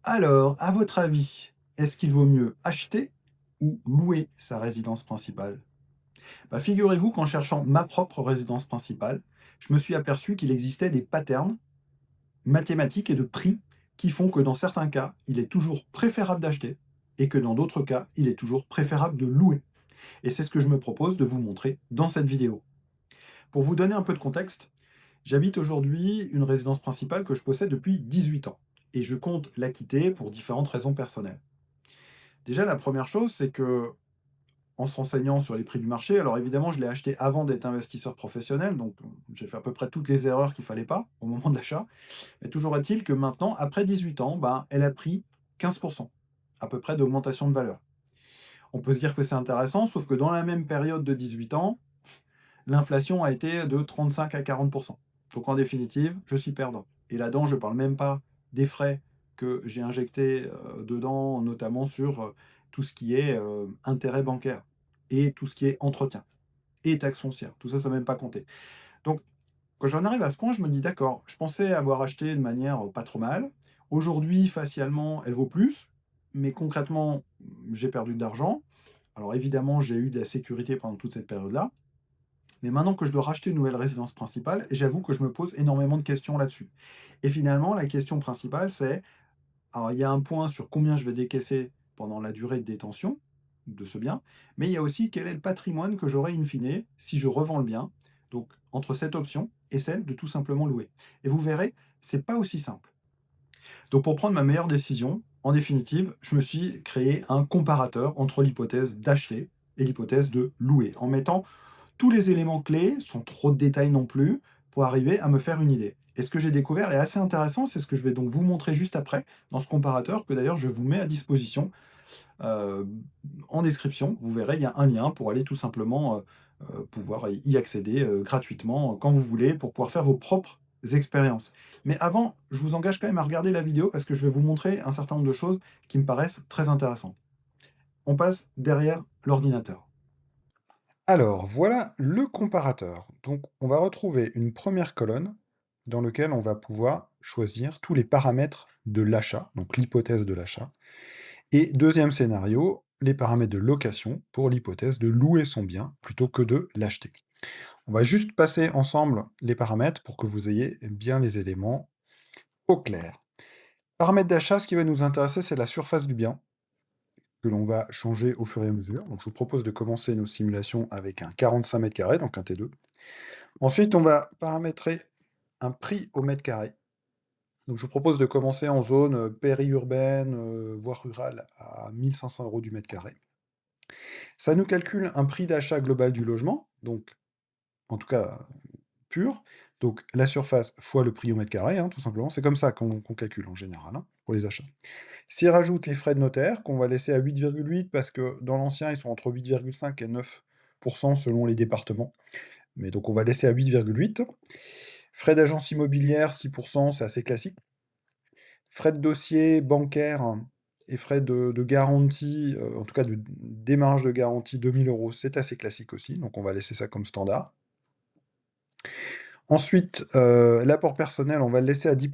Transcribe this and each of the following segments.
Alors, à votre avis, est-ce qu'il vaut mieux acheter ou louer sa résidence principale? Bah, figurez-vous qu'en cherchant ma propre résidence principale, je me suis aperçu qu'il existait des patterns mathématiques et de prix qui font que dans certains cas, il est toujours préférable d'acheter et que dans d'autres cas, il est toujours préférable de louer. Et c'est ce que je me propose de vous montrer dans cette vidéo. Pour vous donner un peu de contexte, j'habite aujourd'hui une résidence principale que je possède depuis 18 ans et je compte la quitter pour différentes raisons personnelles. Déjà, la première chose, c'est que en se renseignant sur les prix du marché, alors évidemment, je l'ai acheté avant d'être investisseur professionnel, donc j'ai fait à peu près toutes les erreurs qu'il fallait pas au moment de l'achat. Mais toujours est-il que maintenant, après 18 ans, ben, elle a pris 15% à peu près d'augmentation de valeur. On peut se dire que c'est intéressant, sauf que dans la même période de 18 ans, l'inflation a été de 35 à 40%. Donc en définitive, je suis perdant. Et là-dedans, je ne parle même pas des frais que j'ai injectés dedans, notamment sur tout ce qui est intérêt bancaire et tout ce qui est entretien et taxes foncières. Tout ça, ça n'a même pas compté. Donc, quand j'en arrive à ce point, je me dis, d'accord, je pensais avoir acheté de manière pas trop mal. Aujourd'hui, facialement, elle vaut plus, mais concrètement, j'ai perdu de l'argent. Alors évidemment, j'ai eu de la sécurité pendant toute cette période-là. Mais maintenant que je dois racheter une nouvelle résidence principale, j'avoue que je me pose énormément de questions là-dessus. Et finalement, la question principale, c'est, alors il y a un point sur combien je vais décaisser pendant la durée de détention de ce bien, mais il y a aussi quel est le patrimoine que j'aurai in fine si je revends le bien. Donc entre cette option et celle de tout simplement louer. Et vous verrez, c'est pas aussi simple. Donc pour prendre ma meilleure décision, en définitive, je me suis créé un comparateur entre l'hypothèse d'acheter et l'hypothèse de louer, en mettant tous les éléments clés, sans trop de détails non plus, pour arriver à me faire une idée. Et ce que j'ai découvert est assez intéressant, c'est ce que je vais donc vous montrer juste après, dans ce comparateur, que d'ailleurs je vous mets à disposition euh, en description. Vous verrez, il y a un lien pour aller tout simplement pouvoir y accéder gratuitement quand vous voulez, pour pouvoir faire vos propres expériences. Mais avant, je vous engage quand même à regarder la vidéo parce que je vais vous montrer un certain nombre de choses qui me paraissent très intéressantes. On passe derrière l'ordinateur. Alors, voilà le comparateur. Donc, on va retrouver une première colonne dans laquelle on va pouvoir choisir tous les paramètres de l'achat, donc l'hypothèse de l'achat. Et deuxième scénario, les paramètres de location pour l'hypothèse de louer son bien plutôt que de l'acheter. On va juste passer ensemble les paramètres pour que vous ayez bien les éléments au clair. Paramètres d'achat, ce qui va nous intéresser, c'est la surface du bien, que l'on va changer au fur et à mesure. Donc, je vous propose de commencer nos simulations avec un 45 mètres carrés, donc un T2. Ensuite, on va paramétrer un prix au mètre carré. Donc, je vous propose de commencer en zone périurbaine, voire rurale, à 1 500 € du mètre carré. Ça nous calcule un prix d'achat global du logement, donc en tout cas pur. Donc la surface fois le prix au mètre carré, hein, tout simplement. C'est comme ça qu'on calcule en général, hein, pour les achats. S'y rajoute les frais de notaire, qu'on va laisser à 8,8 parce que dans l'ancien, ils sont entre 8,5 et 9% selon les départements. Mais donc on va laisser à 8,8. Frais d'agence immobilière, 6%, c'est assez classique. Frais de dossier bancaire et frais de garantie, en tout cas de démarrage de garantie, 2 000 €, c'est assez classique aussi, donc on va laisser ça comme standard. Ensuite, l'apport personnel, on va le laisser à 10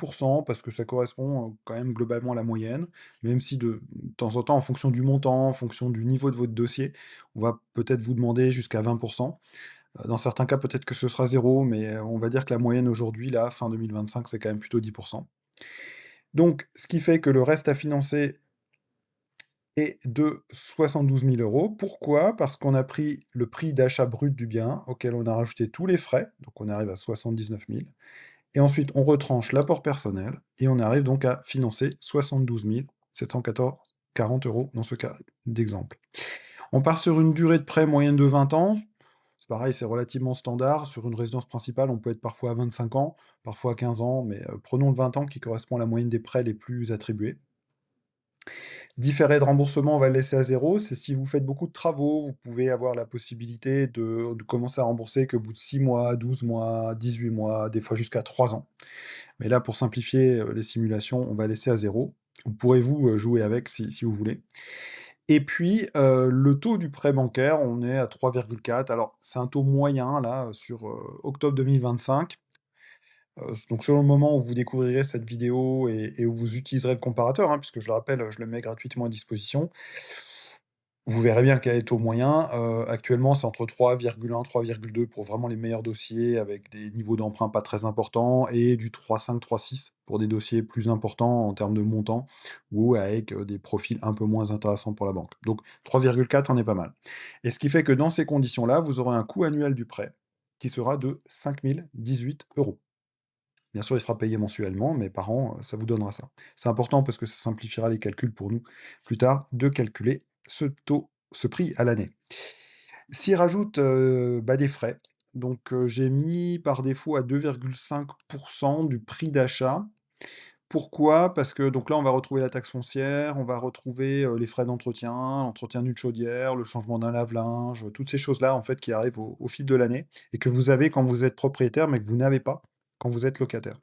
parce que ça correspond, quand même globalement à la moyenne, même si de temps en temps, en fonction du montant, en fonction du niveau de votre dossier, on va peut-être vous demander jusqu'à 20. Dans certains cas, peut-être que ce sera 0, mais on va dire que la moyenne aujourd'hui, là, fin 2025, c'est quand même plutôt 10. Donc ce qui fait que le reste à financer est de 72 000 €. Pourquoi? Parce qu'on a pris le prix d'achat brut du bien, auquel on a rajouté tous les frais, donc on arrive à 79 000. Et ensuite, on retranche l'apport personnel et on arrive donc à financer 72 740 € dans ce cas d'exemple. On part sur une durée de prêt moyenne de 20 ans. C'est pareil, c'est relativement standard. Sur une résidence principale, on peut être parfois à 25 ans, parfois à 15 ans, mais prenons le 20 ans qui correspond à la moyenne des prêts les plus attribués. Différé de remboursement, on va le laisser à 0. C'est si vous faites beaucoup de travaux, vous pouvez avoir la possibilité de commencer à rembourser qu'au bout de 6 mois, 12 mois, 18 mois, des fois jusqu'à 3 ans. Mais là, pour simplifier, les simulations, on va laisser à 0. Vous pourrez jouer avec si vous voulez. Et puis, le taux du prêt bancaire, on est à 3,4. Alors, c'est un taux moyen là, sur, octobre 2025. Donc selon le moment où vous découvrirez cette vidéo et où vous utiliserez le comparateur, hein, puisque je le rappelle, je le mets gratuitement à disposition, vous verrez bien quel est le taux moyen. Actuellement, c'est entre 3,1-3,2 pour vraiment les meilleurs dossiers avec des niveaux d'emprunt pas très importants et du 3,5-3,6 pour des dossiers plus importants en termes de montant ou avec, des profils un peu moins intéressants pour la banque. Donc 3,4 on est pas mal et ce qui fait que dans ces conditions-là, vous aurez un coût annuel du prêt qui sera de 5 018 €. Bien sûr, il sera payé mensuellement, mais par an, ça vous donnera ça. C'est important parce que ça simplifiera les calculs pour nous, plus tard, de calculer ce prix à l'année. S'il rajoute, des frais, donc j'ai mis par défaut à 2,5 du prix d'achat. Pourquoi? Parce que donc là, on va retrouver la taxe foncière, on va retrouver, les frais d'entretien, l'entretien d'une chaudière, le changement d'un lave-linge, toutes ces choses-là, en fait, qui arrivent au fil de l'année et que vous avez quand vous êtes propriétaire, mais que vous n'avez pas quand vous êtes locataire.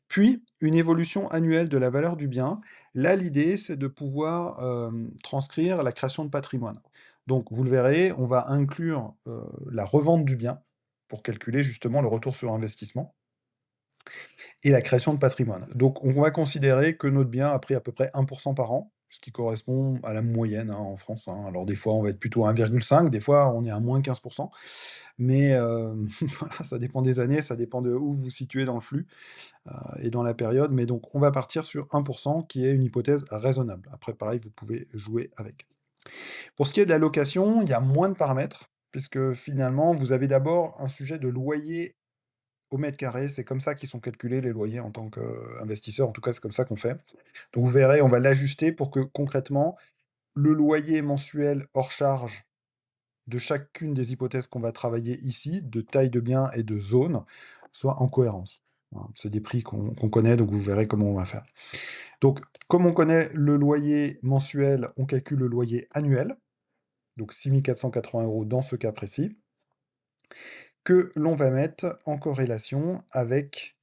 Puis, une évolution annuelle de la valeur du bien. Là, l'idée, c'est de pouvoir, transcrire la création de patrimoine. Donc vous le verrez, on va inclure, la revente du bien pour calculer justement le retour sur investissement et la création de patrimoine. Donc on va considérer que notre bien a pris à peu près 1 par an, ce qui correspond à la moyenne, hein, en France, hein. Alors des fois, on va être plutôt à 1,5, des fois, on est à moins 15. Mais voilà, ça dépend des années, ça dépend de où vous vous situez dans le flux. Et dans la période, mais donc on va partir sur 1 qui est une hypothèse raisonnable. Après pareil, vous pouvez jouer avec. Pour ce qui est de la location, il y a moins de paramètres, puisque finalement vous avez d'abord un sujet de loyer au mètre carré, c'est comme ça qu'ils sont calculés les loyers en tant qu'investisseur, en tout cas c'est comme ça qu'on fait. Donc vous verrez, on va l'ajuster pour que concrètement, le loyer mensuel hors charge de chacune des hypothèses qu'on va travailler ici, de taille de bien et de zone, soit en cohérence. Voilà, c'est des prix qu'on connaît, donc vous verrez comment on va faire. Donc, comme on connaît le loyer mensuel, on calcule le loyer annuel, donc 6 480 € dans ce cas précis, que l'on va mettre en corrélation avec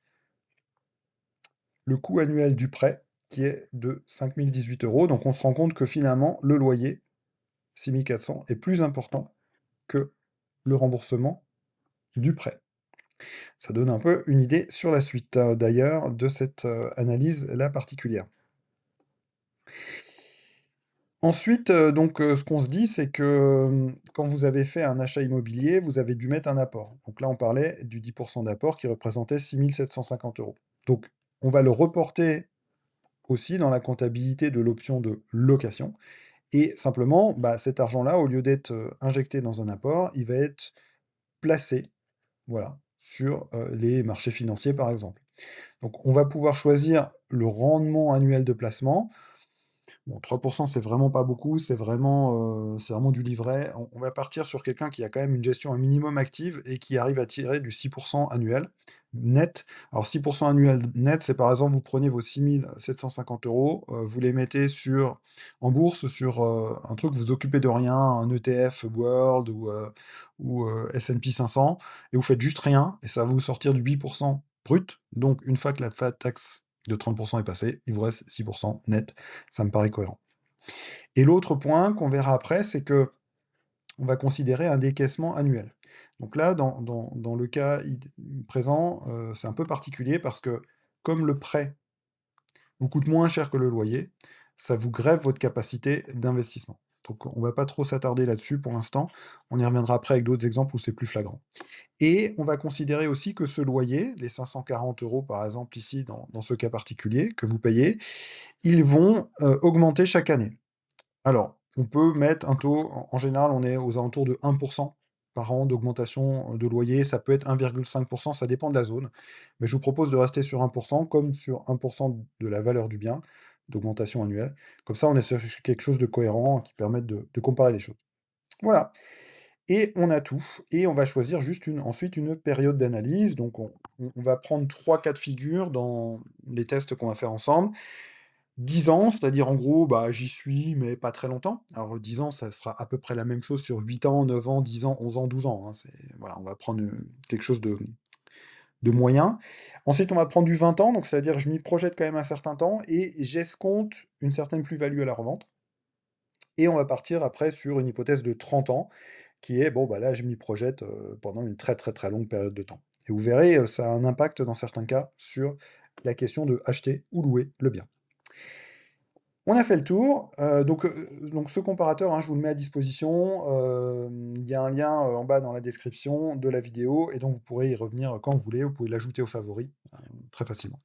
le coût annuel du prêt, qui est de 5 018 €. Donc on se rend compte que finalement, le loyer, 6 400, est plus important que le remboursement du prêt. Ça donne un peu une idée sur la suite, d'ailleurs, de cette, analyse-là particulière. Ensuite, ce qu'on se dit, c'est que, quand vous avez fait un achat immobilier, vous avez dû mettre un apport. Donc là, on parlait du 10 d'apport qui représentait 6 750 €. Donc on va le reporter aussi dans la comptabilité de l'option de location et simplement, cet argent-là, au lieu d'être, injecté dans un apport, il va être placé, voilà, sur, les marchés financiers, par exemple. Donc on va pouvoir choisir le rendement annuel de placement. Bon, 3 c'est vraiment pas beaucoup, c'est vraiment du livret. On va partir sur quelqu'un qui a quand même une gestion un minimum active et qui arrive à tirer du 6 annuel net. Alors 6 annuel net, c'est par exemple, vous prenez vos 6 750 €, vous les mettez en bourse sur, un truc, vous vous occupez de rien, un ETF World ou S&P 500 et vous faites juste rien et ça va vous sortir du 8 brut. Donc une fois que la taxe de 30 est passée, il vous reste 6 net. Ça me paraît cohérent. Et l'autre point qu'on verra après, c'est que on va considérer un décaissement annuel. Donc là, dans le cas présent, c'est un peu particulier parce que comme le prêt vous coûte moins cher que le loyer, ça vous grève votre capacité d'investissement. Donc on va pas trop s'attarder là-dessus pour l'instant. On y reviendra après avec d'autres exemples où c'est plus flagrant. Et on va considérer aussi que ce loyer, les 540 € par exemple ici dans ce cas particulier que vous payez, ils vont, augmenter chaque année. Alors, on peut mettre un taux en général, on est aux alentours de 1 par an d'augmentation, de loyer. Ça peut être 1,5, ça dépend de la zone. Mais je vous propose de rester sur 1 comme sur 1 de la valeur du bien, d'augmentation annuelle. Comme ça, on est sur quelque chose de cohérent qui permette de comparer les choses. Voilà et on a tout et on va choisir juste ensuite une période d'analyse. Donc on va prendre 3 cas de figure dans les tests qu'on va faire ensemble. 10 ans, c'est-à-dire en gros, j'y suis, mais pas très longtemps. Alors 10 ans, ça sera à peu près la même chose sur 8 ans, 9 ans, 10 ans, 11 ans, 12 ans, hein. Voilà, on va prendre, quelque chose de moyen. Ensuite, on va prendre du 20 ans, donc c'est-à-dire je m'y projette quand même un certain temps et j'escompte une certaine plus-value à la revente et on va partir après sur une hypothèse de 30 ans qui est, bon, là, je m'y projette, pendant une très, très, très longue période de temps. Et vous verrez, ça a un impact dans certains cas sur la question de acheter ou louer le bien. On a fait le tour, donc ce comparateur, hein, je vous le mets à disposition, il y a un lien, en bas dans la description de la vidéo et donc vous pourrez y revenir quand vous voulez, vous pouvez l'ajouter aux favoris, très facilement.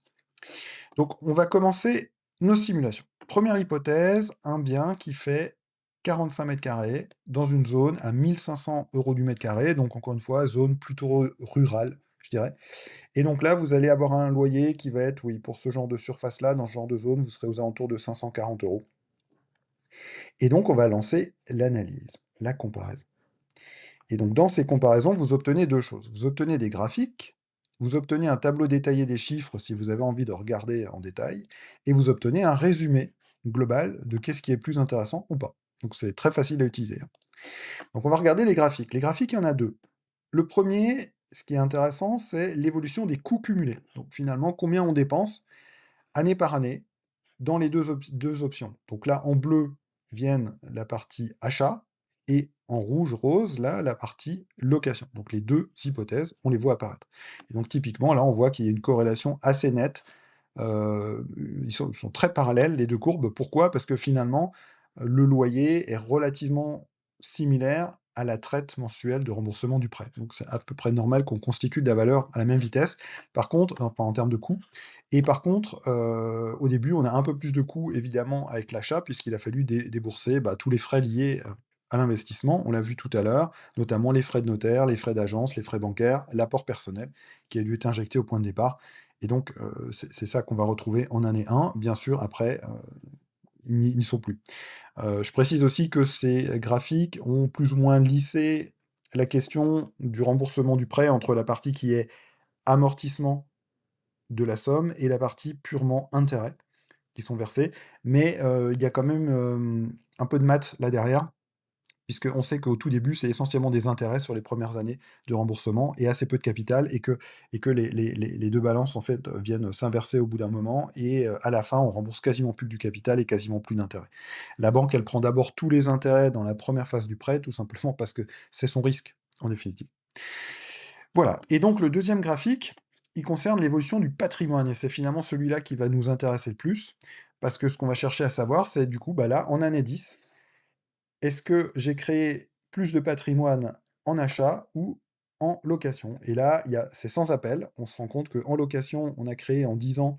Donc on va commencer nos simulations. Première hypothèse, un bien qui fait 45 mètres carrés dans une zone à 1 500 € du mètre carré, donc encore une fois, zone plutôt rurale, je dirais. Et donc là, vous allez avoir un loyer qui va être, oui, pour ce genre de surface-là, dans ce genre de zone, vous serez aux alentours de 540 €. Et donc on va lancer l'analyse, la comparaison. Et donc dans ces comparaisons, vous obtenez 2 choses. Vous obtenez des graphiques, vous obtenez un tableau détaillé des chiffres si vous avez envie de regarder en détail, et vous obtenez un résumé global de qu'est-ce qui est plus intéressant ou pas. Donc c'est très facile à utiliser, hein. Donc on va regarder les graphiques. Les graphiques, il y en a 2. Le premier, ce qui est intéressant, c'est l'évolution des coûts cumulés. Donc finalement, combien on dépense année par année dans les deux options. Donc là, en bleu, viennent la partie achat et en rouge rose, là, la partie location. Donc les 2 hypothèses, on les voit apparaître. Et donc typiquement, là, on voit qu'il y a une corrélation assez nette. Ils sont très parallèles, les 2 courbes. Pourquoi? Parce que finalement, le loyer est relativement similaire à la traite mensuelle de remboursement du prêt. Donc c'est à peu près normal qu'on constitue de la valeur à la même vitesse. Par contre, enfin en termes de coûts, et par contre, au début, on a un peu plus de coûts évidemment avec l'achat puisqu'il a fallu débourser, bah, tous les frais liés, à l'investissement. On l'a vu tout à l'heure, notamment les frais de notaire, les frais d'agence, les frais bancaires, l'apport personnel qui a dû être injecté au point de départ et donc c'est ça qu'on va retrouver en année 1. Bien sûr, après, ils n'y sont plus. Je précise aussi que ces graphiques ont plus ou moins lissé la question du remboursement du prêt entre la partie qui est amortissement de la somme et la partie purement intérêt qui sont versés. Mais, il y a quand même, un peu de maths là derrière, puisqu'on sait qu'au tout début, c'est essentiellement des intérêts sur les premières années de remboursement et assez peu de capital et que les 2 balances en fait, viennent s'inverser au bout d'un moment et à la fin, on rembourse quasiment plus que du capital et quasiment plus d'intérêts. La banque, elle prend d'abord tous les intérêts dans la première phase du prêt, tout simplement parce que c'est son risque, en définitive. Voilà, et donc le deuxième graphique, il concerne l'évolution du patrimoine et c'est finalement celui-là qui va nous intéresser le plus, parce que ce qu'on va chercher à savoir, c'est du coup, bah, là, en année 10, est-ce que j'ai créé plus de patrimoine en achat ou en location? Et là, c'est sans appel. On se rend compte qu'en location, on a créé en 10 ans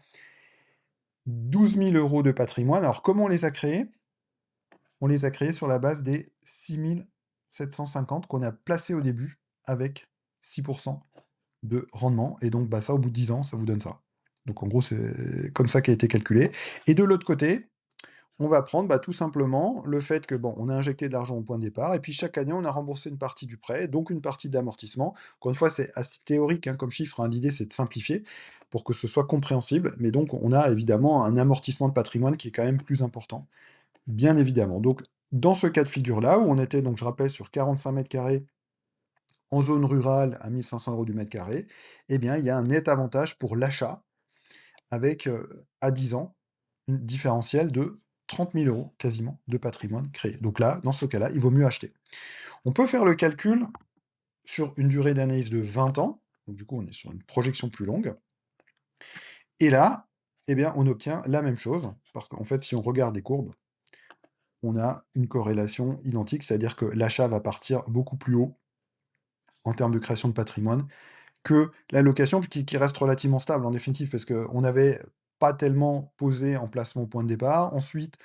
12 000 € de patrimoine. Alors comment on les a créés? On les a créés sur la base des 6 750 qu'on a placés au début avec 6 de rendement et donc, bah, ça, au bout de 10 ans, ça vous donne ça. Donc en gros, c'est comme ça qu'a été calculé et de l'autre côté, on va prendre, bah, tout simplement le fait que, bon, on a injecté de l'argent au point de départ et puis chaque année, on a remboursé une partie du prêt, donc une partie d'amortissement. Encore une fois, c'est assez théorique, hein, comme chiffre, hein. L'idée, c'est de simplifier pour que ce soit compréhensible, mais donc on a évidemment un amortissement de patrimoine qui est quand même plus important, bien évidemment. Donc dans ce cas de figure-là, où on était donc, je rappelle, sur 45 mètres carrés en zone rurale à 1 500 € du mètre carré, eh bien, il y a un net avantage pour l'achat avec, à 10 ans, une différentiel de 30 000 € quasiment de patrimoine créé. Donc là, dans ce cas-là, il vaut mieux acheter. On peut faire le calcul sur une durée d'analyse de 20 ans, donc du coup, on est sur une projection plus longue et là, eh bien, on obtient la même chose parce qu'en fait, si on regarde les courbes, on a une corrélation identique, c'est-à-dire que l'achat va partir beaucoup plus haut en termes de création de patrimoine que la location qui reste relativement stable en définitive, parce qu'on n'avait pas tellement posé en placement au point de départ. Ensuite,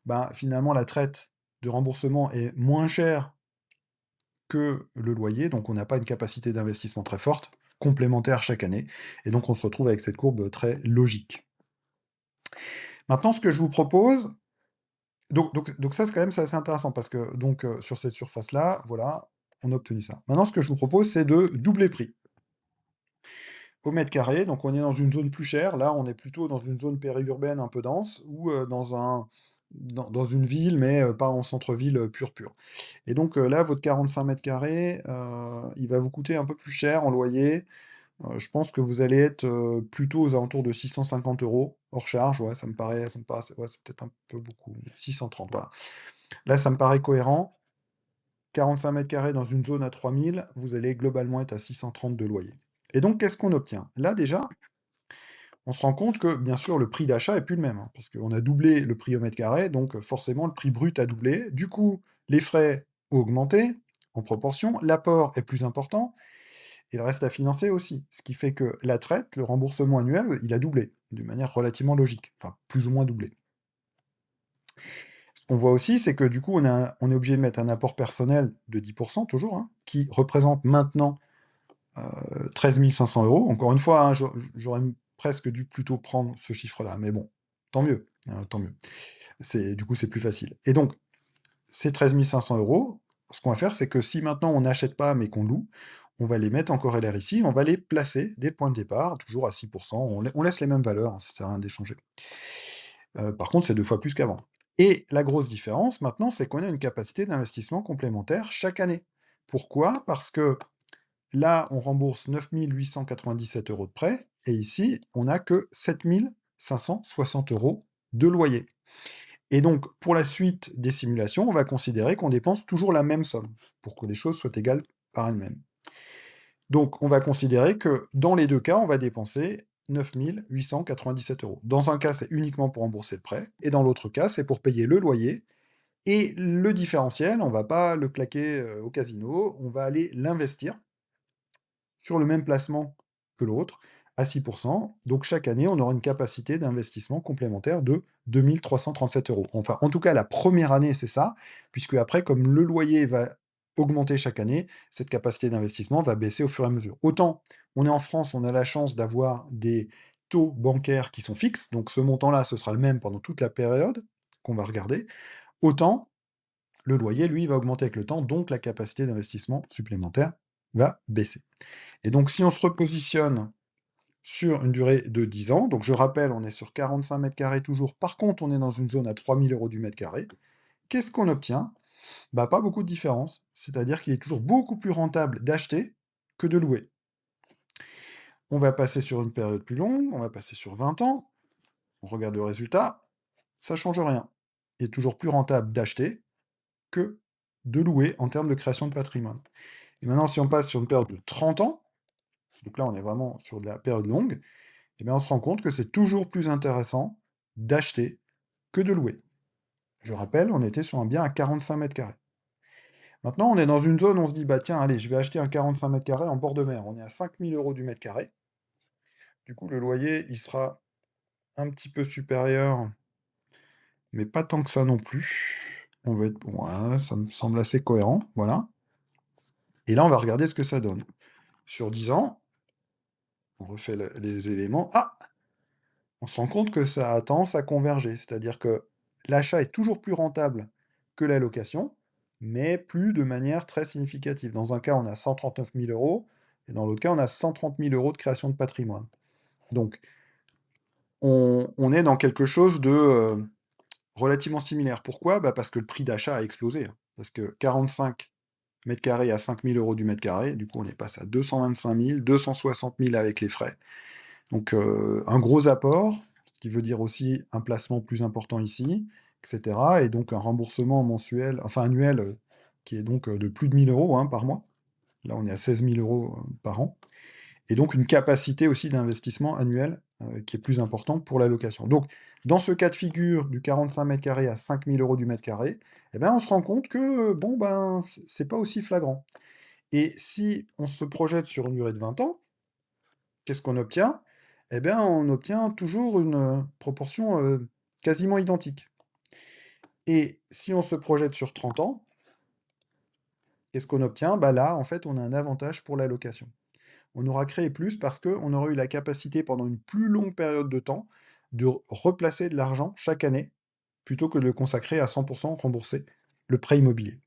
ben, finalement, la traite de remboursement est moins chère que le loyer, donc on n'a pas une capacité d'investissement très forte, complémentaire chaque année, et donc on se retrouve avec cette courbe très logique. Maintenant, ce que je vous propose, donc ça, c'est quand même c'est assez intéressant parce que donc sur cette surface-là, voilà, on a obtenu ça. Maintenant, ce que je vous propose, c'est de doubler le prix. Au mètre carré, donc on est dans une zone plus chère. Là, on est plutôt dans une zone périurbaine un peu dense ou, dans une ville, mais, pas en centre-ville, pur. Et donc, là, votre 45 mètres carrés, il va vous coûter un peu plus cher en loyer. Je pense que vous allez être, plutôt aux alentours de 650 € hors charge. Ouais, ça me paraît ouais, c'est peut-être un peu beaucoup. 630, voilà. Là, ça me paraît cohérent. 45 mètres carrés dans une zone à 3 000, vous allez globalement être à 630 de loyer. Et donc qu'est-ce qu'on obtient? Là déjà, on se rend compte que, bien sûr, le prix d'achat est plus le même, hein, parce qu'on a doublé le prix au mètre carré, donc forcément le prix brut a doublé. Du coup, les frais ont augmenté en proportion, l'apport est plus important et le reste à financer aussi. Ce qui fait que la traite, le remboursement annuel, il a doublé, de manière relativement logique, enfin plus ou moins doublé. Ce qu'on voit aussi, c'est que du coup, on est obligé de mettre un apport personnel de 10 toujours, hein, qui représente maintenant 13 500 €. Encore une fois, hein, j'aurais presque dû plutôt prendre ce chiffre-là, mais bon, tant mieux, tant mieux. Du coup, c'est plus facile. Et donc, ces 13 500 €, ce qu'on va faire, c'est que si maintenant on n'achète pas, mais qu'on loue, on va les mettre en corollaire ici, on va les placer dès le point de départ, toujours à 6 on laisse les mêmes valeurs, hein, ça sert à rien d'échanger. Par contre, c'est 2 fois plus qu'avant. Et la grosse différence maintenant, c'est qu'on a une capacité d'investissement complémentaire chaque année. Pourquoi? Parce que là, on rembourse 9 897 € de prêt et ici, on n'a que 7 560 € de loyer. Et donc, pour la suite des simulations, on va considérer qu'on dépense toujours la même somme, pour que les choses soient égales par elles-mêmes. Donc, on va considérer que dans les 2 cas, on va dépenser 9 897 €. Dans un cas, c'est uniquement pour rembourser le prêt et dans l'autre cas, c'est pour payer le loyer et le différentiel, on va pas le claquer, au casino, on va aller l'investir sur le même placement que l'autre, à 6. Donc chaque année, on aura une capacité d'investissement complémentaire de 2 337 €. Enfin, en tout cas, la première année, c'est ça, puisque après, comme le loyer va augmenter chaque année, cette capacité d'investissement va baisser au fur et à mesure. Autant, on est en France, on a la chance d'avoir des taux bancaires qui sont fixes, donc ce montant-là, ce sera le même pendant toute la période qu'on va regarder. Autant, le loyer, lui, va augmenter avec le temps, donc la capacité d'investissement supplémentaire va baisser. Et donc si on se repositionne sur une durée de 10 ans, donc je rappelle, on est sur 45 mètres carrés toujours, par contre on est dans une zone à 3 000 € du mètre carré, qu'est-ce qu'on obtient? Bah, pas beaucoup de différence, c'est-à-dire qu'il est toujours beaucoup plus rentable d'acheter que de louer. On va passer sur une période plus longue, on va passer sur 20 ans, on regarde le résultat, ça change rien. Il est toujours plus rentable d'acheter que de louer en termes de création de patrimoine. Et maintenant si on passe sur une période de 30 ans, donc là on est vraiment sur de la période longue, eh bien, on se rend compte que c'est toujours plus intéressant d'acheter que de louer. Je rappelle, on était sur un bien à 45 mètres carrés. Maintenant, on est dans une zone où on se dit, bah tiens, allez, je vais acheter un 45 mètres carrés en bord de mer. On est à 5 000 € du mètre carré. Du coup, le loyer, il sera un petit peu supérieur, mais pas tant que ça non plus. On va être, ouais, ça me semble assez cohérent, voilà. Et là, on va regarder ce que ça donne. Sur 10 ans, on refait les éléments. Ah! On se rend compte que ça a tendance à converger, c'est-à-dire que l'achat est toujours plus rentable que la location, mais plus de manière très significative. Dans un cas, on a 139 000 € et dans l'autre cas, on a 130 000 € de création de patrimoine. Donc, on est dans quelque chose de, relativement similaire. Pourquoi? Bah, parce que le prix d'achat a explosé, hein. Parce que 45 mètres carrés à 5 000 € du mètre carré, du coup, on est passé à 225 000, 260 000 avec les frais. Donc, un gros apport, ce qui veut dire aussi un placement plus important ici, et cetera et donc un remboursement mensuel enfin annuel, qui est donc, de plus de 1 000 € hein, par mois. Là, on est à 16 000 € par an et donc une capacité aussi d'investissement annuel, qui est plus importante pour la location. Donc, dans ce cas de figure du 45 mètres carrés à 5 000 € du mètre carré, eh ben, on se rend compte que, bon, ben, c'est pas aussi flagrant et si on se projette sur une durée de 20 ans, qu'est-ce qu'on obtient? Eh bien, on obtient toujours une, proportion, quasiment identique et si on se projette sur 30 ans, qu'est-ce qu'on obtient? Bah, là, en fait, on a un avantage pour la location. On aura créé plus parce qu'on aura eu la capacité pendant une plus longue période de temps de replacer de l'argent chaque année, plutôt que de le consacrer à 100 rembourser le prêt immobilier.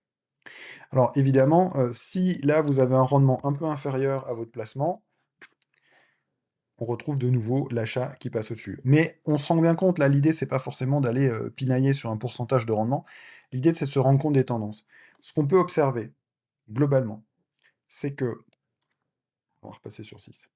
Alors évidemment, si là, vous avez un rendement un peu inférieur à votre placement, on retrouve de nouveau l'achat qui passe au-dessus. Mais on se rend bien compte, là, l'idée, c'est pas forcément d'aller, pinailler sur un pourcentage de rendement. L'idée, c'est de se rendre compte des tendances. Ce qu'on peut observer, globalement, c'est que on va repasser sur 6.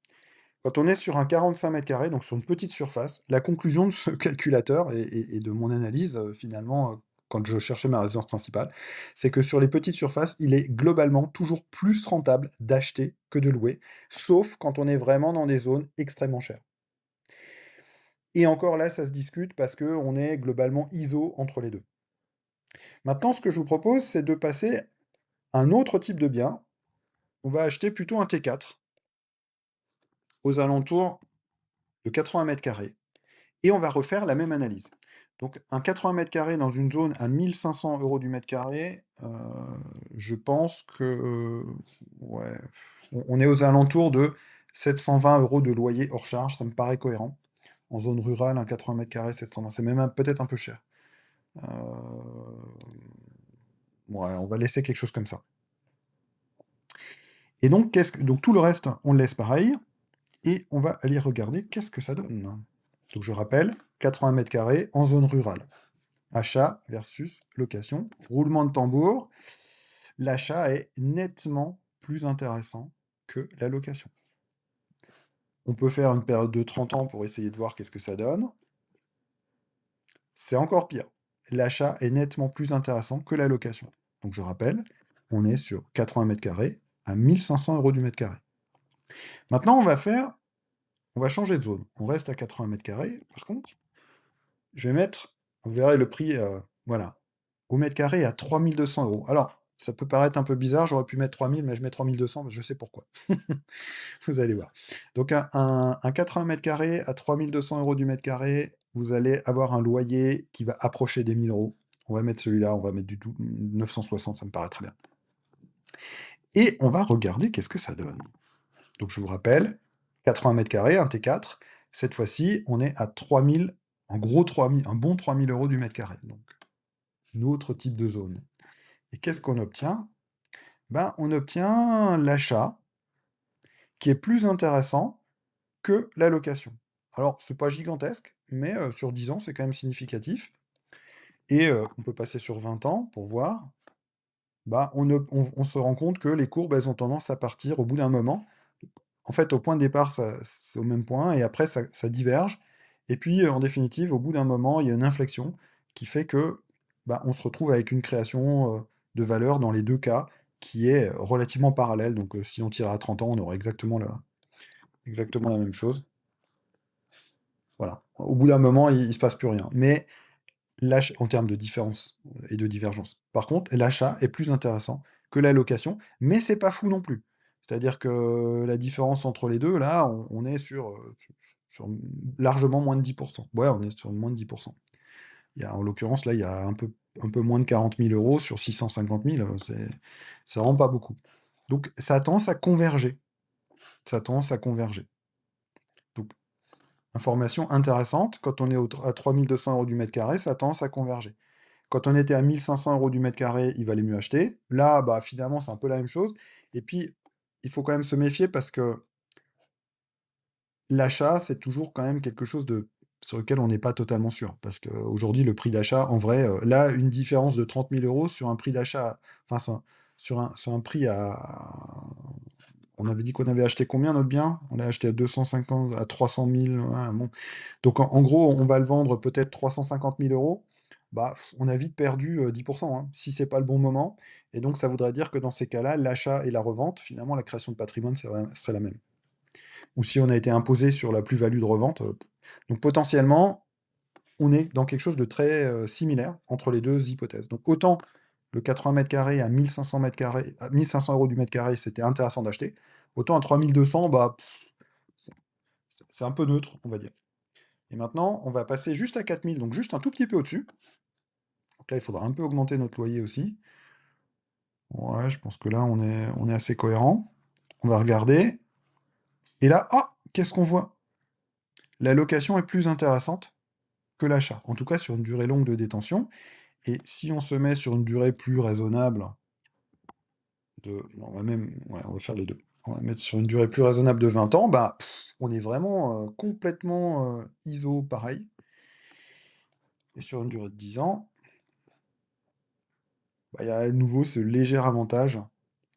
Quand on est sur un 45 mètres carrés, donc sur une petite surface, la conclusion de ce calculateur et de mon analyse, finalement, quand je cherchais ma résidence principale, c'est que sur les petites surfaces, il est globalement toujours plus rentable d'acheter que de louer, sauf quand on est vraiment dans des zones extrêmement chères. Et encore là, ça se discute parce qu'on est globalement ISO entre les 2. Maintenant, ce que je vous propose, c'est de passer à un autre type de bien. On va acheter plutôt un T4 aux alentours de 80 mètres carrés. Et on va refaire la même analyse. Donc un 80 mètres carrés dans une zone à 1 500 € du mètre carré, je pense que, ouais, on est aux alentours de 720 € de loyer hors charge, ça me paraît cohérent. En zone rurale, un 80 mètres carrés, 720, c'est même peut-être un peu cher. Heu, ouais, on va laisser quelque chose comme ça. Et donc donc tout le reste, on le laisse pareil et on va aller regarder qu'est-ce que ça donne. Donc je rappelle, 80 mètres carrés en zone rurale. Achat versus location. Roulement de tambour. L'achat est nettement plus intéressant que la location. On peut faire une période de 30 ans pour essayer de voir qu'est-ce que ça donne. C'est encore pire. L'achat est nettement plus intéressant que la location. Donc je rappelle, on est sur 80 mètres carrés à 1 500 € du mètre carré. Maintenant, on va changer de zone. On reste à 80 mètres carrés. Par contre, je vais mettre, vous verrez le prix, voilà, au mètre carré à 3 200 €. Alors, ça peut paraître un peu bizarre, j'aurais pu mettre 3 000, mais je mets 3 200, je sais pourquoi. Vous allez voir. Donc un 80 mètres carrés à 3 200 € du mètre carré, vous allez avoir un loyer qui va approcher des 1 000 €. On va mettre celui-là, on va mettre du tout 960, ça me paraît très bien. Et on va regarder qu'est-ce que ça donne. Donc je vous rappelle, 80 mètres carrés, un T4, cette fois-ci, on est à 3 000, en gros 3 000, un bon 3 000 € du mètre carré. Donc un autre type de zone. Et qu'est-ce qu'on obtient? Ben, on obtient l'achat qui est plus intéressant que la location. Alors, c'est pas gigantesque, mais sur 10 ans, c'est quand même significatif. Et on peut passer sur 20 ans pour voir. Bah, on se rend compte que les courbes, elles ont tendance à partir au bout d'un moment. En fait, au point de départ, c'est au même point, et après, ça diverge. Et puis, en définitive, au bout d'un moment, il y a une inflexion qui fait que, bah, on se retrouve avec une création de valeur dans les deux cas qui est relativement parallèle. Donc, si on tire à 30 ans, on aura exactement la même chose. Voilà. Au bout d'un moment, il se passe plus rien. Mais l'achat, en termes de différence et de divergence. Par contre, l'achat est plus intéressant que la location, mais c'est pas fou non plus. C'est-à-dire que la différence entre les 2, là, on est sur largement moins de 10. Ouais, on est sur moins de 10. Il y a, en l'occurrence, là, il y a un peu moins de 40 000 € sur 650 000, c'est vraiment pas beaucoup. Donc ça a tendance à converger. Ça a tendance à converger. Donc, information intéressante, quand on est à 3 200 € du mètre carré, ça a tendance à converger. Quand on était à 1 500 € du mètre carré, il valait mieux acheter. Là, bah, finalement, c'est un peu la même chose. Et puis, il faut quand même se méfier parce que l'achat, c'est toujours quand même quelque chose sur lequel on n'est pas totalement sûr. Parce qu'aujourd'hui, le prix d'achat, en vrai, là, une différence de 30 000 € sur un prix d'achat, enfin, sur un prix à. On avait dit qu'on avait acheté combien notre bien? On l'a acheté à 250, à 300 000. Ouais, bon. Donc en gros, on va le vendre peut-être 350 000 €. Bah, on a vite perdu 10 hein, si c'est pas le bon moment. Et donc ça voudrait dire que dans ces cas-là, l'achat et la revente, finalement, la création de patrimoine serait la même. Ou si on a été imposé sur la plus-value de revente. Donc potentiellement, on est dans quelque chose de très similaire entre les deux hypothèses. Donc autant le 80 mètres carrés à 1 500 mètres carrés, à 1 500 € du mètre carré, c'était intéressant d'acheter. Autant à 3 200, bah, c'est c'est un peu neutre, on va dire. Et maintenant, on va passer juste à 4 000, donc juste un tout petit peu au-dessus. Donc là, il faudra un peu augmenter notre loyer aussi. Ouais, je pense que là, on est assez cohérent. On va regarder. Et là, ah, qu'est-ce qu'on voit? La location est plus intéressante que l'achat. En tout cas, sur une durée longue de détention. Et si on se met sur une durée plus raisonnable on va même, ouais, on va faire les deux. On va mettre sur une durée plus raisonnable de 20 ans, bah, on est vraiment complètement ISO pareil. Et sur une durée de 10 ans, bah, il y a à nouveau ce léger avantage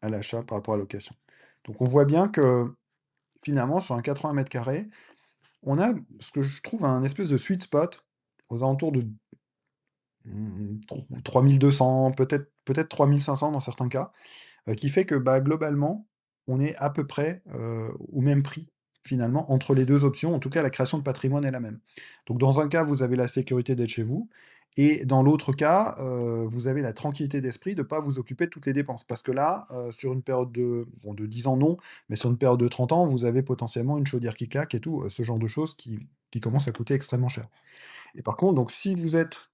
à l'achat par rapport à la location. Donc on voit bien que finalement, sur un 80 mètres carrés, on a ce que je trouve un espèce de sweet spot aux alentours de 3 200, peut-être 3 500 dans certains cas. Qui fait que, bah, globalement, on est à peu près, au même prix, finalement, entre les 2 options. En tout cas, la création de patrimoine est la même. Donc dans un cas, vous avez la sécurité d'être chez vous et dans l'autre cas, vous avez la tranquillité d'esprit de pas vous occuper de toutes les dépenses. Parce que là, sur une période de 10 ans, non, mais sur une période de 30 ans, vous avez potentiellement une chaudière qui claque et tout, ce genre de choses qui commencent à coûter extrêmement cher. Et par contre, donc si vous êtes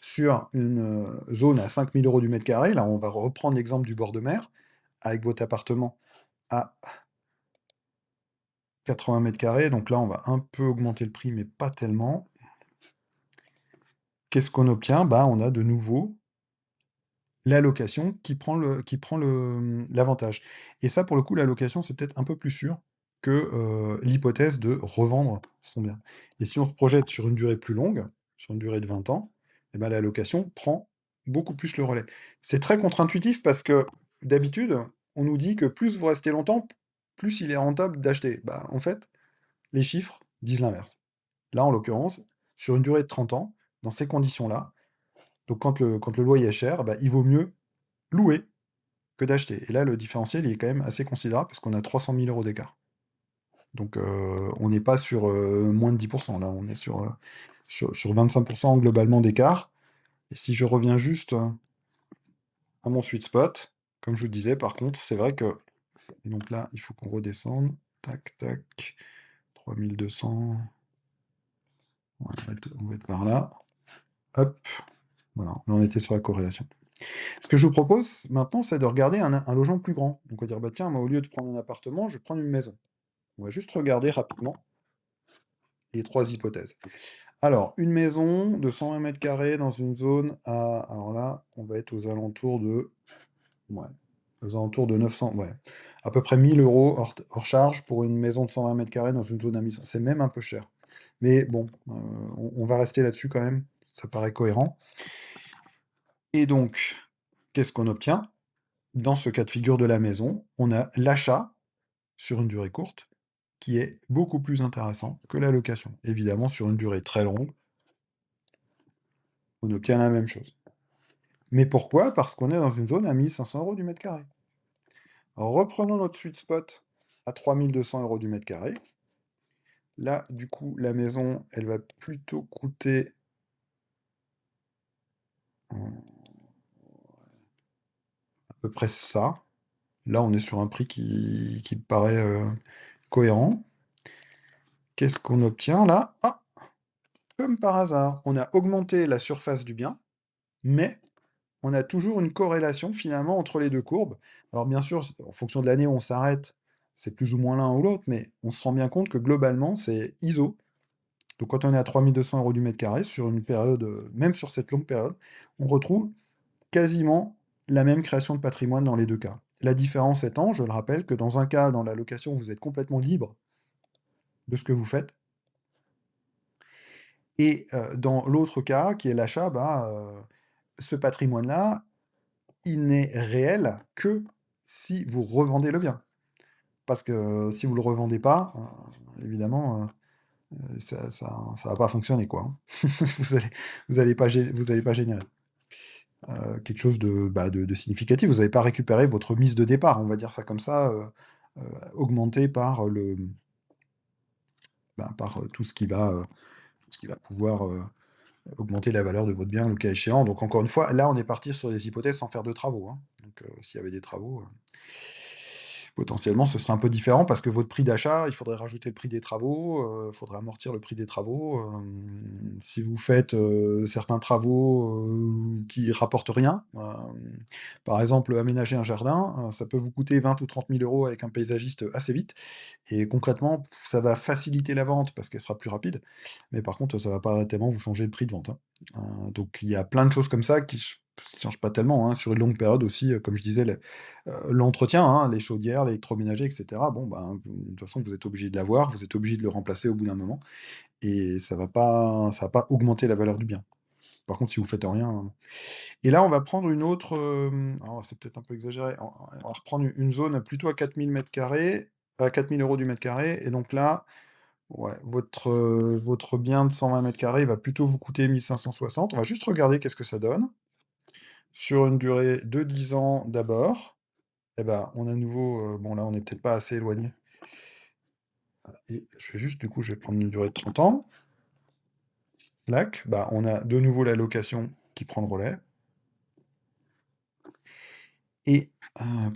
sur une, zone à 5 000 € du mètre carré, là, on va reprendre l'exemple du bord de mer, avec votre appartement à 80 m², donc là, on va un peu augmenter le prix, mais pas tellement. Qu'est-ce qu'on obtient? Bah, on a de nouveau la location qui prend l'avantage. Et ça, pour le coup, la location, c'est peut-être un peu plus sûr que, l'hypothèse de revendre son bien. Et si on se projette sur une durée plus longue, sur une durée de 20 ans, et ben la location prend beaucoup plus le relais. C'est très contre-intuitif parce que, d'habitude, on nous dit que plus vous restez longtemps, plus il est rentable d'acheter. Bah, en fait, les chiffres disent l'inverse. Là, en l'occurrence, sur une durée de 30 ans, dans ces conditions-là, donc quand le loyer est cher, bah, il vaut mieux louer que d'acheter. Et là, le différentiel, il est quand même assez considérable parce qu'on a 300 000 € d'écart. Donc, on n'est pas sur, moins de 10. Là, on est sur 25 globalement d'écart. Et si je reviens juste, à mon sweet spot, comme je vous le disais, par contre, c'est vrai que et donc là, il faut qu'on redescende. Tac, tac, 3200. Ouais, on va être par là. Hop, voilà, là, on était sur la corrélation. Ce que je vous propose maintenant, c'est de regarder un logement plus grand. Donc on va dire: «Bah, tiens, moi, au lieu de prendre un appartement, je vais prendre une maison». On va juste regarder rapidement les 3 hypothèses. Alors, une maison de 120 m² dans une zone à alors là, on va être aux alentours de ouais, aux alentours de 900, ouais, à peu près 1 000 € hors charge pour une maison de 120 m² dans une zone à 1 c'est même un peu cher. Mais bon, on va rester là-dessus quand même, ça paraît cohérent. Et donc, qu'est-ce qu'on obtient? Dans ce cas de figure de la maison, on a l'achat sur une durée courte, qui est beaucoup plus intéressant que la location. Évidemment, sur une durée très longue, on obtient la même chose. Mais pourquoi? Parce qu'on est dans une zone à 1 500 € du mètre carré. Alors reprenons notre sweet spot à 3 200 € du mètre carré. Là, du coup, la maison, elle va plutôt coûter, à peu près ça. Là, on est sur un prix qui me paraît, cohérent. Qu'est-ce qu'on obtient là? Ah! Comme par hasard, on a augmenté la surface du bien, mais on a toujours une corrélation finalement entre les 2 courbes. Alors bien sûr, en fonction de l'année où on s'arrête, c'est plus ou moins l'un ou l'autre, mais on se rend bien compte que globalement, c'est ISO. Donc quand on est à 3 200 € du mètre carré sur une période, même sur cette longue période, on retrouve quasiment la même création de patrimoine dans les 2 cas. La différence étant, je le rappelle, que dans un cas, dans la location, vous êtes complètement libre de ce que vous faites et dans l'autre cas, qui est l'achat, bah, ce patrimoine-là, il n'est réel que si vous revendez le bien. Parce que si vous le revendez pas, évidemment, ça va pas fonctionner, quoi, hein. Vous allez vous allez pas générer, quelque chose de, bah, de significatif. Vous allez pas récupérer votre mise de départ, on va dire ça comme ça, heu, augmentée par par, tout ce qui va pouvoir, augmenter la valeur de votre bien, le cas échéant. Donc encore une fois, là, on est parti sur des hypothèses sans faire de travaux, hein. Donc s'il y avait des travaux, potentiellement, ce serait un peu différent parce que votre prix d'achat, il faudrait rajouter le prix des travaux, il faudrait amortir le prix des travaux. Si vous faites, certains travaux, qui rapportent rien, par exemple, aménager un jardin, ça peut vous coûter 20 ou 30 000 € avec un paysagiste, assez vite et concrètement, ça va faciliter la vente parce qu'elle sera plus rapide, mais par contre, ça va pas tellement vous changer le prix de vente, hein. Donc il y a plein de choses comme ça qui changent pas tellement, hein. Sur une longue période aussi, comme je disais, l'entretien, hein, les chaudières, l'électroménager et cetera, bon, ben, de toute façon, vous êtes obligé de l'avoir, vous êtes obligé de le remplacer au bout d'un moment et ça va pas augmenter la valeur du bien. Par contre, si vous faites rien, et là, on va prendre une autre, alors c'est peut-être un peu exagéré, on va reprendre une zone plutôt à 4 000 m², à 4 000 € du mètre carré et donc là, Ouais, votre bien de 120 m² va plutôt vous coûter 1 560. On va juste regarder qu'est-ce que ça donne. Sur une durée de 10 ans d'abord, et ben, on a à nouveau, bon là, on est peut-être pas assez éloigné et je vais juste du coup, je vais prendre une durée de 30 ans. Lac, bah, on a de nouveau la location qui prend le relais et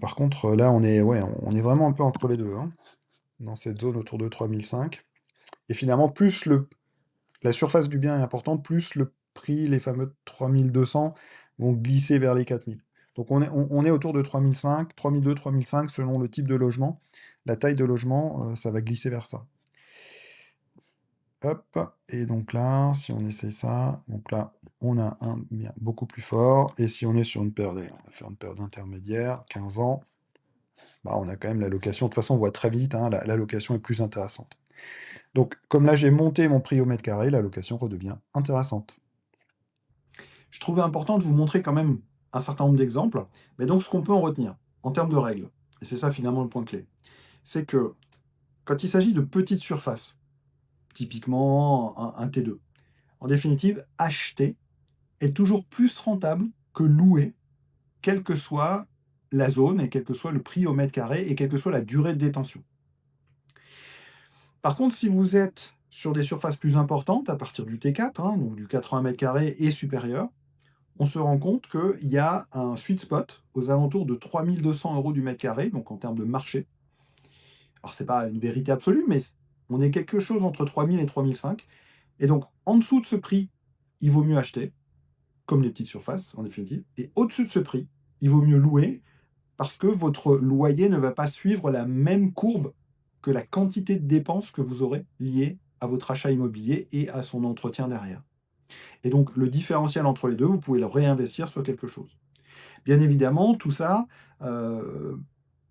par contre, là, on est ouais, on est vraiment un peu entre les 2, hein, dans cette zone autour de 3 500 et finalement, plus la surface du bien est importante, plus le prix, les fameux 3 200 vont glisser vers les 4 000. Donc on est autour de 3 500, 3 200, 3 500 selon le type de logement. La taille de logement, ça va glisser vers ça. Hop et donc là, si on essaye ça, donc là, on a un bien beaucoup plus fort et si on est sur une période, allez, on va faire une période intermédiaire, 15 ans, bah, on a quand même la location. De toute façon, on voit très vite, hein, la location est plus intéressante. Donc comme là, j'ai monté mon prix au mètre carré, la location redevient intéressante. Je trouvais important de vous montrer quand même un certain nombre d'exemples, mais donc ce qu'on peut en retenir en termes de règles, et c'est ça finalement le point clé, c'est que quand il s'agit de petites surfaces, typiquement un T2, en définitive, acheter est toujours plus rentable que louer, quelle que soit la zone et quel que soit le prix au mètre carré et quelle que soit la durée de détention. Par contre, si vous êtes sur des surfaces plus importantes, à partir du T4, hein, donc du 80 mètres carrés et supérieur, on se rend compte qu'il y a un sweet spot aux alentours de 3 200 euros du mètre carré, donc en termes de marché. Alors, c'est pas une vérité absolue, mais on est quelque chose entre 3 000 et 3 500. Et donc, en dessous de ce prix, il vaut mieux acheter, comme les petites surfaces, en définitive. Et au-dessus de ce prix, il vaut mieux louer, parce que votre loyer ne va pas suivre la même courbe que la quantité de dépenses que vous aurez liées à votre achat immobilier et à son entretien derrière. Et donc, le différentiel entre les deux, vous pouvez le réinvestir sur quelque chose. Bien évidemment, tout ça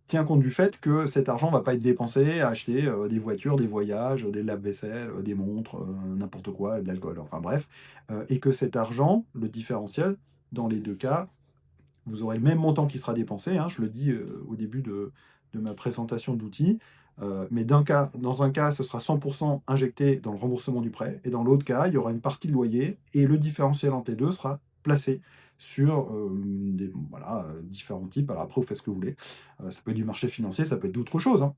tient compte du fait que cet argent ne va pas être dépensé à acheter des voitures, des voyages, des lave-vaisselle, des montres, n'importe quoi, de l'alcool, enfin bref, et que cet argent, le différentiel, dans les deux cas, vous aurez le même montant qui sera dépensé, hein, je le dis au début de ma présentation d'outils, mais dans un cas, ce sera 100% injecté dans le remboursement du prêt, et dans l'autre cas, il y aura une partie de loyer, et le différentiel entre les deux sera placé sur voilà, différents types. Alors après, vous faites ce que vous voulez. Ça peut être du marché financier, ça peut être d'autres choses, hein.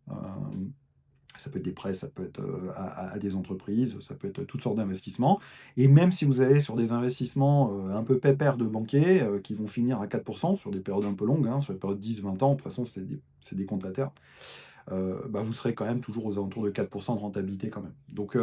Ça peut être des prêts, ça peut être à des entreprises, ça peut être toutes sortes d'investissements. Et même si vous allez sur des investissements un peu pépères de banquiers qui vont finir à 4% sur des périodes un peu longues, hein, sur des périodes 10-20 ans, de toute façon, c'est des comptes à terre, bah, vous serez quand même toujours aux alentours de 4% de rentabilité quand même. Donc,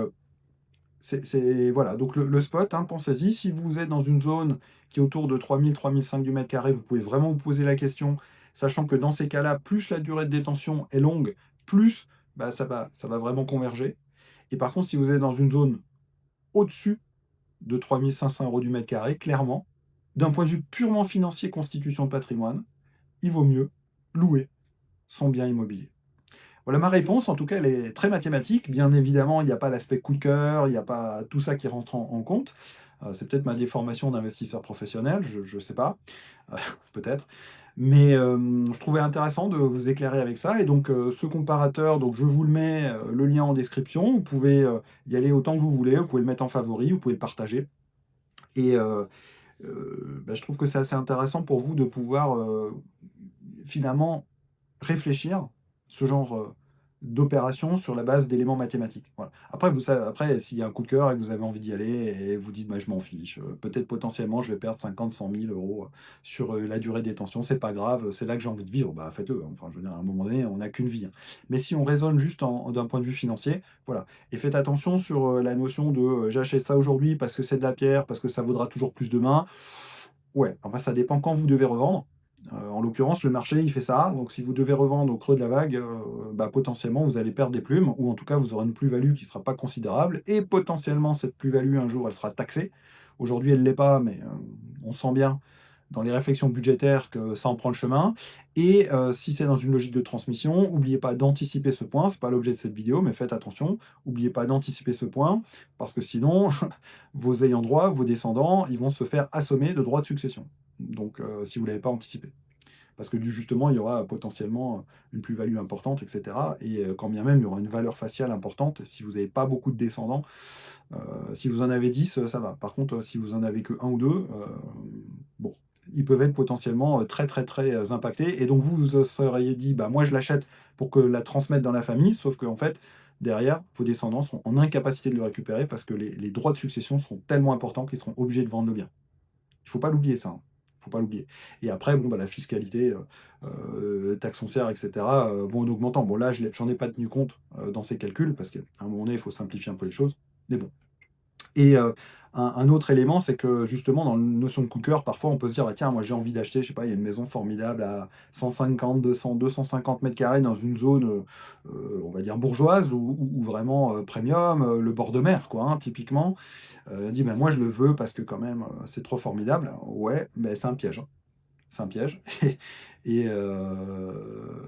voilà. Donc le spot, hein, pensez-y, si vous êtes dans une zone qui est autour de 3 000 500 du mètre carré, vous pouvez vraiment vous poser la question, sachant que dans ces cas-là, plus la durée de détention est longue, plus bah, ça va vraiment converger. Et par contre, si vous êtes dans une zone au-dessus de 3 500 euros du mètre carré, clairement, d'un point de vue purement financier, constitution de patrimoine, il vaut mieux louer son bien immobilier. Voilà ma réponse, en tout cas, elle est très mathématique. Bien évidemment, il n'y a pas l'aspect coup de cœur, il n'y a pas tout ça qui rentre en compte. C'est peut-être ma déformation d'investisseur professionnel, je ne sais pas, peut-être. Mais je trouvais intéressant de vous éclairer avec ça. Et donc, ce comparateur, donc je vous le mets, le lien en description. Vous pouvez y aller autant que vous voulez. Vous pouvez le mettre en favori, vous pouvez le partager. Et bah, je trouve que c'est assez intéressant pour vous de pouvoir finalement réfléchir ce genre d'opération sur la base d'éléments mathématiques. Voilà. Après, après, s'il y a un coup de cœur et que vous avez envie d'y aller et vous dites bah, je m'en fiche, peut-être potentiellement je vais perdre 50, 100 000 euros sur la durée de détention, c'est pas grave, c'est là que j'ai envie de vivre, bah faites-le. Hein. Enfin, je veux dire, à un moment donné, on n'a qu'une vie. Hein. Mais si on raisonne juste d'un point de vue financier, voilà. Et faites attention sur la notion de j'achète ça aujourd'hui parce que c'est de la pierre, parce que ça vaudra toujours plus demain. Ouais, enfin ça dépend quand vous devez revendre. En l'occurrence, le marché, il fait ça. Donc, si vous devez revendre au creux de la vague, bah, potentiellement, vous allez perdre des plumes, ou en tout cas, vous aurez une plus-value qui ne sera pas considérable. Et potentiellement, cette plus-value, un jour, elle sera taxée. Aujourd'hui, elle ne l'est pas, mais on sent bien dans les réflexions budgétaires que ça en prend le chemin. Et si c'est dans une logique de transmission, n'oubliez pas d'anticiper ce point. Ce n'est pas l'objet de cette vidéo, mais faites attention. N'oubliez pas d'anticiper ce point, parce que sinon, vos ayants droit, vos descendants, ils vont se faire assommer de droits de succession. Donc, si vous ne l'avez pas anticipé. parce que justement, il y aura potentiellement une plus-value importante, etc. Et quand bien même, il y aura une valeur faciale importante. Si vous n'avez pas beaucoup de descendants, si vous en avez 10, ça va. Par contre, si vous en avez que un ou deux, bon, ils peuvent être potentiellement très, très, très impactés. Et donc, vous vous seriez dit, bah, moi, je l'achète pour que la transmettre dans la famille, sauf qu'en fait, derrière, vos descendants seront en incapacité de le récupérer parce que les droits de succession seront tellement importants qu'ils seront obligés de vendre le bien. Il faut pas l'oublier ça, hein. Faut pas l'oublier. Et après, bon, bah, la fiscalité, taxes foncières, etc., vont en augmentant. Bon, là, j'en ai pas tenu compte dans ces calculs parce qu'à un moment donné, il faut simplifier un peu les choses. Mais bon. Et un autre élément, c'est que justement, dans la notion de coup de cœur, parfois on peut se dire, bah, tiens, moi j'ai envie d'acheter, je sais pas, il y a une maison formidable à 150, 200, 250 mètres carrés dans une zone, on va dire bourgeoise ou vraiment premium, le bord de mer, quoi, hein, typiquement. Dit, bah, moi je le veux parce que quand même, c'est trop formidable. Ouais, mais c'est un piège, hein. C'est un piège.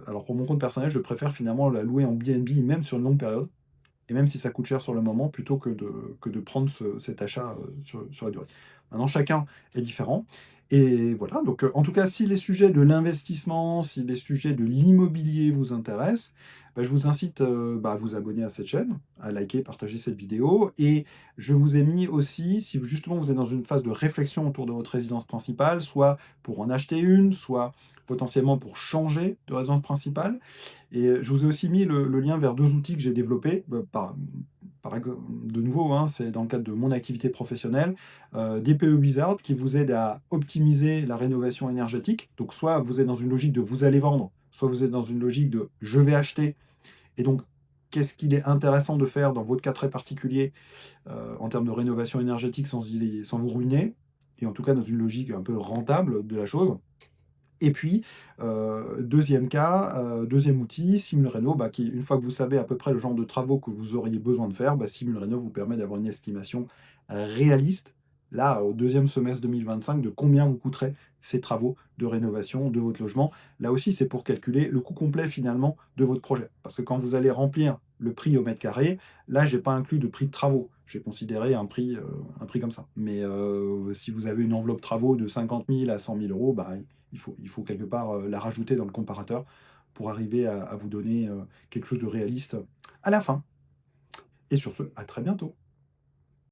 Alors pour mon compte personnel, je préfère finalement la louer en BNB, même sur une longue période et même si ça coûte cher sur le moment, plutôt que de prendre cet achat sur la durée. Maintenant, chacun est différent. Et voilà, donc en tout cas, si les sujets de l'investissement, si les sujets de l'immobilier vous intéressent, bah, je vous incite bah, à vous abonner à cette chaîne, à liker, partager cette vidéo. Et je vous ai mis aussi, si justement vous êtes dans une phase de réflexion autour de votre résidence principale, soit pour en acheter une, soit potentiellement pour changer de résidence principale, et je vous ai aussi mis le lien vers deux outils que j'ai développés, par exemple, de nouveau, hein, c'est dans le cadre de mon activité professionnelle, DPE Wizard qui vous aide à optimiser la rénovation énergétique. Donc soit vous êtes dans une logique de vous allez vendre, soit vous êtes dans une logique de je vais acheter. Et donc, qu'est-ce qu'il est intéressant de faire dans votre cas très particulier en termes de rénovation énergétique sans vous ruiner, et en tout cas dans une logique un peu rentable de la chose. Et puis, deuxième cas, deuxième outil, SimulReno, bah, qui, une fois que vous savez à peu près le genre de travaux que vous auriez besoin de faire, bah, SimulReno vous permet d'avoir une estimation réaliste, là, au deuxième semestre 2025, de combien vous coûteraient ces travaux de rénovation de votre logement. Là aussi, c'est pour calculer le coût complet finalement de votre projet. Parce que quand vous allez remplir le prix au mètre carré, là, je n'ai pas inclus de prix de travaux. J'ai considéré un prix comme ça. Mais si vous avez une enveloppe travaux de 50 000 à 100 000 euros, bah, il faut quelque part la rajouter dans le comparateur pour arriver à vous donner quelque chose de réaliste à la fin. Et sur ce, à très bientôt.